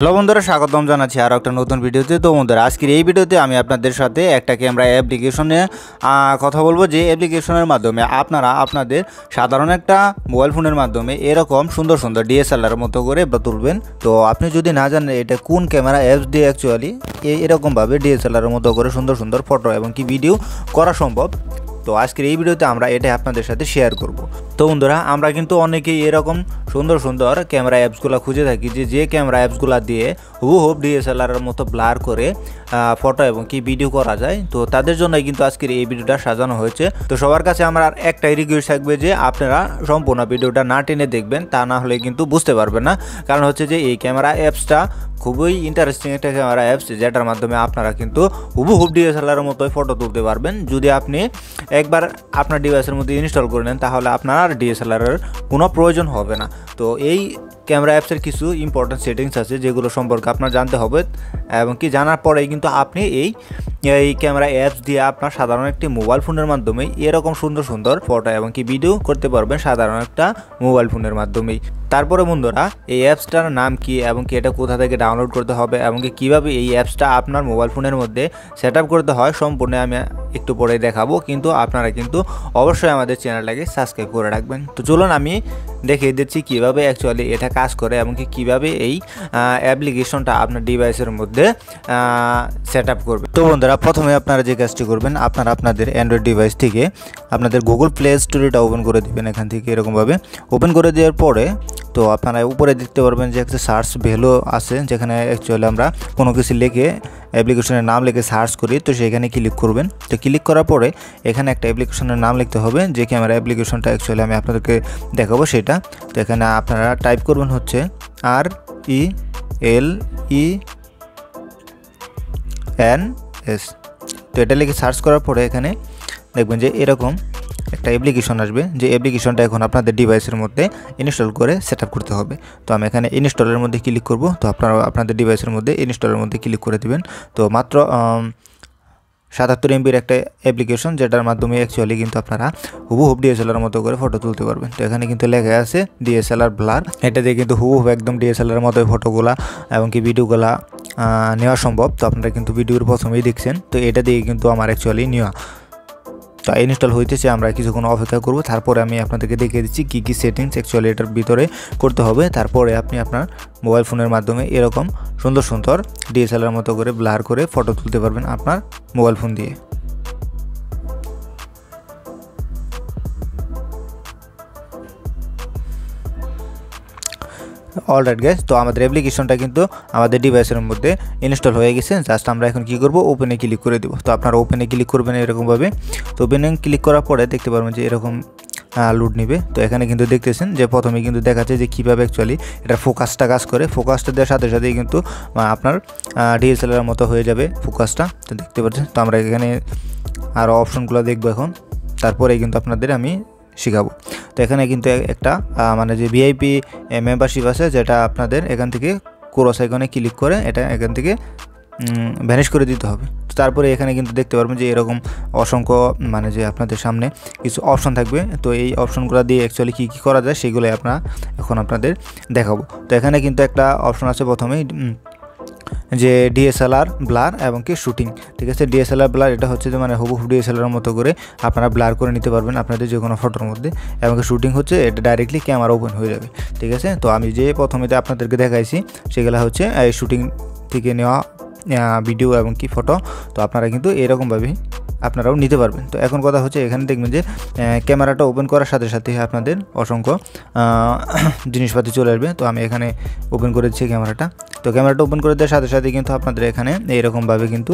Hello বন্ধুরা, স্বাগতম জানাচ্ছি আরও একটা নতুন ভিডিওতে। তো বন্ধুরা, আজকের এই ভিডিওতে আমি আপনাদের সাথে একটা ক্যামেরা অ্যাপ্লিকেশনে কথা বলবো, যে অ্যাপ্লিকেশনের মাধ্যমে আপনারা আপনাদের সাধারণ একটা মোবাইল ফোনের মাধ্যমে এরকম সুন্দর সুন্দর ডিএসএলআর মতো করে তুলবেন। তো আপনি যদি না জানেন এটা কোন ক্যামেরা অ্যাপস দিয়ে অ্যাকচুয়ালি এরকমভাবে ডিএসএলআর মতো করে সুন্দর সুন্দর ফটো এবং কি ভিডিও করা সম্ভব, তো আজকের এই ভিডিওতে আমরা এটা আপনাদের সাথে শেয়ার করব। তো বন্ধুরা, আমরা কিন্তু অনেকেই এরকম সুন্দর সুন্দর ক্যামেরা অ্যাপসগুলো খুঁজে থাকি, যে ক্যামেরা অ্যাপসগুলো দিয়ে হুবহুব ডিএসএলআরের মতো ব্লার করে ফটো এবং কি ভিডিও করা যায়। তো তাদের জন্যই কিন্তু আজকের এই ভিডিওটা সাজানো হয়েছে। তো সবার কাছে আমার আর একটাই রিকোয়েস্ট থাকবে যে আপনারা সম্পূর্ণ ভিডিওটা না টেনে দেখবেন, তা না হলে কিন্তু বুঝতে পারবেন না। কারণ হচ্ছে যে এই ক্যামেরা অ্যাপসটা খুবই ইন্টারেস্টিং একটা ক্যামেরা অ্যাপস, যেটার মাধ্যমে আপনারা কিন্তু হুবহুব ডিএসএলআরের মতোই ফটো তুলতে পারবেন। যদি আপনি একবার আপনার ডিভাইসের মধ্যে ইনস্টল করে নেন, তাহলে আপনার আর ডিএসএলআরের কোনো প্রয়োজন হবে না। তো এই ক্যামেরা অ্যাপসের কিছু ইম্পর্টেন্ট সেটিংস আছে যেগুলো সম্পর্কে আপনার জানতে হবে, এবং কি জানার পরেই কিন্তু আপনি এই ক্যামেরা অ্যাপস দিয়ে আপনার সাধারণ একটি মোবাইল ফোনের মাধ্যমে এরকম সুন্দর সুন্দর ফটো এবং কি ভিডিও করতে পারবেন সাধারণ একটা মোবাইল ফোনের মাধ্যমেই। তারপরে বন্ধুরা, এই অ্যাপসটার নাম কি এবং কি এটা কোথা থেকে ডাউনলোড করতে হবে এবং কি কীভাবে এই অ্যাপসটা আপনার মোবাইল ফোনের মধ্যে সেট আপ করতে হয় সম্পূর্ণ আমি একটু পরে দেখাবো। কিন্তু আপনারা কিন্তু অবশ্যই আমাদের চ্যানেলটাকে সাবস্ক্রাইব করে রাখবেন। তো চলুন আমি দেখিয়ে দিচ্ছি কীভাবে অ্যাকচুয়ালি এটা কাজ করে এবং কি কীভাবে এই অ্যাপ্লিকেশনটা আপনার ডিভাইসের মধ্যে সেট আপ করবে। তো বন্ধুরা, প্রথমে আপনারা যে কাজটি করবেন, আপনারা আপনাদের অ্যান্ড্রয়েড ডিভাইস থেকে আপনাদের গুগল প্লে স্টোরটা ওপেন করে দেবেন। এখান থেকে এরকমভাবে ওপেন করে দেওয়ার পরে তো আপনারা উপরে দেখতে পারবেন যে একটা সার্চ ভ্যালু আছে, যেখানে অ্যাকচুয়ালি আমরা কোনো কিছু লিখে অ্যাপ্লিকেশনের নাম লিখে সার্চ করি। তো সেখানে ক্লিক করবেন। তো ক্লিক করার পরে এখানে একটা অ্যাপ্লিকেশনের নাম লিখতে হবে, যে ক্যামেরা অ্যাপ্লিকেশনটা অ্যাকচুয়ালি আমি আপনাদেরকে দেখাবো সেটা। তো এখানে আপনারা টাইপ করবেন হচ্ছে RELENS। তো এটা লিখে সার্চ করার পরে এখানে দেখবেন যে এরকম একটা অ্যাপ্লিকেশন আসবে, যে অ্যাপ্লিকেশনটা এখন আপনাদের ডিভাইসের মধ্যে ইনস্টল করে সেট আপ করতে হবে। তো আমি এখানে ইনস্টলের মধ্যে ক্লিক করব। তো আপনারা আপনাদের ডিভাইসের মধ্যে ইনস্টলের মধ্যে ক্লিক করে দিবেন। তো মাত্র 77 MB একটা অ্যাপ্লিকেশন, যেটার মাধ্যমে অ্যাকচুয়ালি কিন্তু আপনারা হুবহুব ডিএসএলআর মতো করে ফটো তুলতে পারবেন। তো এখানে কিন্তু লেখা আছে ডিএসএলআর ব্লার। এটা দিয়ে কিন্তু হুবহুব একদম ডিএসএলআর মতো ফটোগুলা এবং কি ভিডিওগুলা নেওয়া সম্ভব। তো আপনারা কিন্তু ভিডিওর প্রথমেই দেখছেন। তো এটা দিয়ে কিন্তু আমার অ্যাকচুয়ালি নেওয়া। তো ইনস্টল হইতেছে, আমরা কিছুক্ষণ অপেক্ষা করব। তারপরে আমি আপনাদেরকে দেখিয়ে দিচ্ছি কী কী সেটিংস অ্যাকচুয়ালি এটার ভিতরে করতে হবে। তারপরে আপনি আপনার মোবাইল ফোনের মাধ্যমে এরকম সুন্দর সুন্দর ডিএসএলআর মতো করে ব্লার করে ফটো তুলতে পারবেন আপনার মোবাইল ফোন দিয়ে। অলরাইট গাইস, তো আমাদের অ্যাপ্লিকেশনটা কিন্তু আমাদের ডিভাইসের মধ্যে ইনস্টল হয়ে গেছে। জাস্ট আমরা এখন কী করব, ওপেনে ক্লিক করে দেবো। তো আপনারা ওপেনে ক্লিক করবেন এরকমভাবে। তো ওপেনে ক্লিক করার পরে দেখতে পারবেন যে এরকম লোড নেবে। তো এখানে কিন্তু দেখতেছেন যে প্রথমে কিন্তু দেখাচ্ছে যে কীভাবে অ্যাকচুয়ালি এটা ফোকাসটা কাজ করে। ফোকাসটা দেওয়ার সাথে সাথেই কিন্তু আপনার ডিএসএলআর মতো হয়ে যাবে ফোকাসটা। তো দেখতে পাচ্ছেন। তো আমরা এখানে আরও অপশনগুলো দেখবো এখন, তারপরে কিন্তু আপনাদের আমি শেখাবো। তো এখানে কিন্তু একটা মানে যে ভিআইপি মেম্বারশিপ আছে, যেটা আপনাদের এখান থেকে ক্রস আইকনে ক্লিক করে এটা এখান থেকে ভ্যানিশ করে দিতে হবে। তো তারপরে এখানে কিন্তু দেখতে পারবেন যে এরকম অসংখ্য মানে যে আপনাদের সামনে কিছু অপশন থাকবে। তো এই অপশনগুলো দিয়ে অ্যাকচুয়ালি কী কী করা যায় সেগুলোই এখন আপনাদের দেখাবো। তো এখানে কিন্তু একটা অপশন আছে প্রথমেই, যে ডিএসএলআর ব্লার এবং কি শুটিং। ঠিক আছে, ডিএসএলআর ব্লার এটা হচ্ছে যে মানে হুবহু ডিএসএলআর মতো করে আপনারা ব্লার করে নিতে পারবেন আপনাদের যে কোনো ফটোর মধ্যে। এবং শুটিং হচ্ছে এটা ডাইরেক্টলি ক্যামেরা ওপেন হয়ে যাবে। ঠিক আছে, তো আমি যে প্রথমে আপনাদেরকে দেখাইছি সেগুলো হচ্ছে এই শুটিং থেকে নেওয়া ভিডিও এবং কি ফটো। তো আপনারা কিন্তু এরকমভাবেই আপনারাও নিতে পারবেন। তো এখন কথা হচ্ছে, এখানে দেখবেন যে ক্যামেরাটা ওপেন করার সাথে সাথে আপনাদের অসংখ্য জিনিসপাতি চলে আসবে। তো আমি এখানে ওপেন করে দিচ্ছি ক্যামেরাটা। তো ক্যামেরাটা ওপেন করে দেওয়ার সাথে সাথে কিন্তু আপনাদের এখানে এইরকমভাবে কিন্তু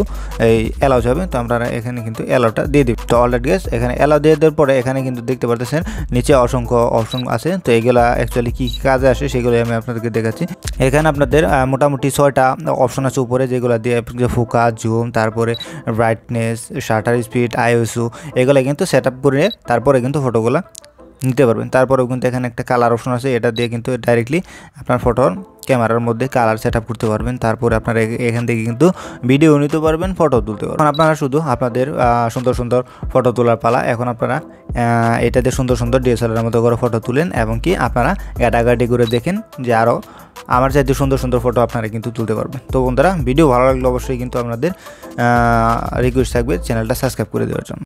এই অ্যালাউ যাবে। তো আপনারা এখানে কিন্তু অ্যালাউটা দিয়ে দিবেন। তো অলরেডি গাইস, এখানে অ্যালাউ দিয়ে দেওয়ার পরে এখানে কিন্তু দেখতে পারতেছেন নিচে অসংখ্য অপশন আছে। তো এগুলা অ্যাকচুয়ালি কী কী কাজে আসে সেগুলো আমি আপনাদেরকে দেখাচ্ছি। এখানে আপনাদের মোটামুটি 6টা অপশন আছে উপরে, যেগুলো দিয়ে ফোকাস, জুম, তারপরে ব্রাইটনেস, শাটার স্পিড, আইএসও, এগুলো কিন্তু সেট আপ করে তারপরে কিন্তু ফটোগুলো নিতে পারবেন। তারপরেও কিন্তু এখানে একটা কালার অপশন আছে, এটা দিয়ে কিন্তু ডাইরেক্টলি আপনার ফটোর ক্যামেরার মধ্যে কালার সেট আপ করতে পারবেন। তারপরে আপনারা এখান থেকে কিন্তু ভিডিও নিতে পারবেন, ফটো তুলতে পারবেন। এখন আপনারা শুধু আপনাদের সুন্দর সুন্দর ফটো তোলার পালা। এখন আপনারা এটাতে সুন্দর সুন্দর ডিএসএলআরের মতো করে ফটো তুলেন এবং কি আপনারা ঘাটাঘাটি করে দেখেন যে আরও আমার চাইতে সুন্দর সুন্দর ফটো আপনারা কিন্তু তুলতে পারবেন। তো বন্ধুরা, ভিডিও ভালো লাগলে অবশ্যই কিন্তু আপনাদের রিকোয়েস্ট থাকবে চ্যানেলটা সাবস্ক্রাইব করে দেওয়ার জন্য।